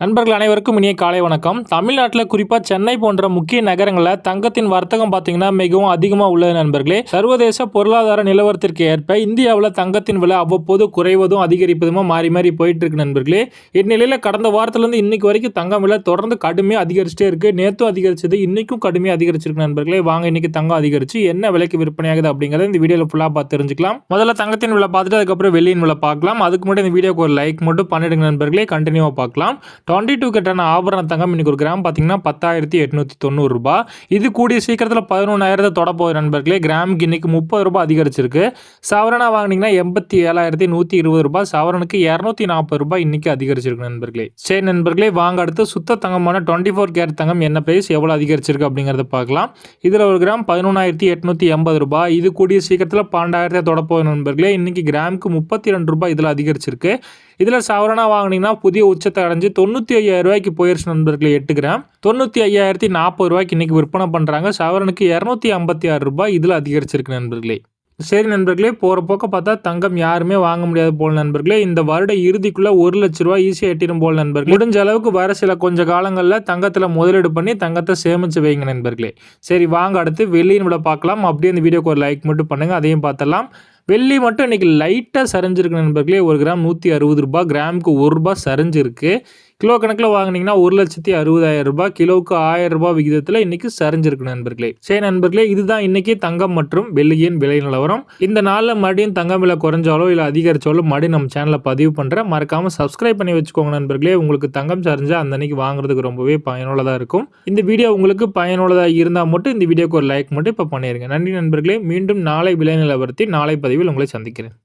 நண்பர்கள் அனைவருக்கும் இனிய காலை வணக்கம். தமிழ்நாட்டில் குறிப்பாக சென்னை போன்ற முக்கிய நகரங்களில் தங்கத்தின் வர்த்தகம் பார்த்தீங்கன்னா மிகவும் அதிகமாக உள்ளது நண்பர்களே. சர்வதேச பொருளாதார நிலவரத்திற்கு ஏற்ப இந்தியாவில் தங்கத்தின் விலை அவ்வப்போது குறைவதும் அதிகரிப்பதுமா மாறி மாறி போயிட்டு இருக்கு நண்பர்களே. இந்நிலையில் கடந்த வாரத்திலிருந்து இன்னைக்கு வரைக்கும் தங்கம் விலை தொடர்ந்து கடுமையாக அதிகரிச்சுட்டே இருக்கு. நேற்றும் அதிகரிச்சது, இன்னைக்கும் கடுமையாக அதிகரிச்சிருக்கு நண்பர்களே. வாங்க இன்னைக்கு தங்கம் அதிகரிச்சு என்ன விலைக்கு விற்பனையாகுது அப்படிங்கிறத இந்த வீடியோவில் ஃபுல்லாக பார்த்து தெரிஞ்சுக்கலாம். முதல்ல தங்கத்தின் விலை பார்த்துட்டு அதுக்கப்புறம் வெள்ளியின் விலை பார்க்கலாம். அதுக்கு முன்னாடி இந்த வீடியோக்கு ஒரு லைக் மட்டும் பண்ணிடுங்க நண்பர்களே. கண்டினியூவாக பார்க்கலாம். 22 கட்டான ஆபரண தங்கம் இன்னைக்கு ஒரு கிராம் பார்த்தீங்கன்னா 10,890 ரூபாய். இது கூடிய சீக்கிரத்தில் 11,000 தொடப்போகுது நண்பர்களே. கிராமுக்கு இன்னைக்கு 30 ரூபாய் அதிகரிச்சிருக்கு. சவரனா வாங்கினீங்கன்னா 87,120 ரூபாய், சவரனுக்கு 240 ரூபாய் இன்னைக்கு அதிகரிச்சிருக்கு நண்பர்களே. சரி நண்பர்களே, வாங்க அடுத்து சுத்த தங்கமான 24 கேரட் தங்கம் என்ன பிரைஸ் எவ்வளோ அதிகரிச்சிருக்கு அப்படிங்கிறத பார்க்கலாம். இதில் ஒரு கிராம் 11,880 ரூபாய். இது கூடிய சீக்கிரத்தில் 12,000 தொடப்போகுது நண்பர்களே. இன்னைக்கு கிராமுக்கு 32 ரூபாய் இதில் அதிகரிச்சிருக்கு. இதில் சவரனா வாங்கினீங்கன்னா புதிய உச்சத்தை அடைஞ்சு 95,000 ரூபாய்க்கு போயிருச்சு நண்பர்களே. 8 கிராம் 95,040 ரூபாய்க்கு இன்னைக்கு விற்பனை பண்ணுறாங்க. சவரனுக்கு 256 ரூபாய் இதில் அதிகரிச்சிருக்கு நண்பர்களே. சரி நண்பர்களே, போகிற போக்க பார்த்தா தங்கம் யாருமே வாங்க முடியாது போல் நண்பர்களே. இந்த வருட இறுதிக்குள்ளே 1 லட்ச ரூபாய் ஈஸியாக எட்டிடும் போல் நண்பர்களே. முடிஞ்ச அளவுக்கு வர சில கொஞ்சம் காலங்களில் தங்கத்தில் முதலீடு பண்ணி தங்கத்தை சேமித்து வைங்க நண்பர்களே. சரி வாங்க அடுத்து வெள்ளியின் விட பார்க்கலாம். அப்படியே இந்த வீடியோக்கு ஒரு லைக் மட்டும் பண்ணுங்கள், அதையும் பார்த்தலாம். வெள்ளி மட்டும் இன்றைக்கி லைட்டாக சரிஞ்சிருக்கு நண்பர்களே. ஒரு கிராம் 160 ரூபாய், கிராமுக்கு 1 ரூபாய் சரிஞ்சிருக்கு. கிலோ கணக்கில் வாங்கினீங்கன்னா 1,60,60,000 ரூபாய், கிலோவுக்கு 1000 ரூபாய் விகிதத்தில் இன்றைக்கி சரிஞ்சிருக்கு நண்பர்களே. சரி நண்பர்களே, இதுதான் இன்றைக்கி தங்கம் மற்றும் வெள்ளியின் விலை நிலவரம். இந்த நாளில் மறுபடியும் தங்கம் விலை குறைஞ்சாலோ இல்லை அதிகரிச்சாலோ மறுபடியும் நம்ம சேனலில் பதிவு பண்ணுறேன். மறக்காமல் சப்ஸ்கிரைப் பண்ணி வச்சுக்கோங்க நண்பர்களே. உங்களுக்கு தங்கம் சரிஞ்சால் அந்த அன்றைக்கி வாங்குறதுக்கு ரொம்பவே பயனுள்ளதாக இருக்கும். இந்த வீடியோ உங்களுக்கு பயனுள்ளதாக இருந்தால் மட்டும் இந்த வீடியோக்கு ஒரு லைக் மட்டும் இப்போ பண்ணிடுங்க. நன்றி நண்பர்களே. மீண்டும் நாளை விலை நிலவரத்தை நாளை பதிவில் உங்களை சந்திக்கிறேன்.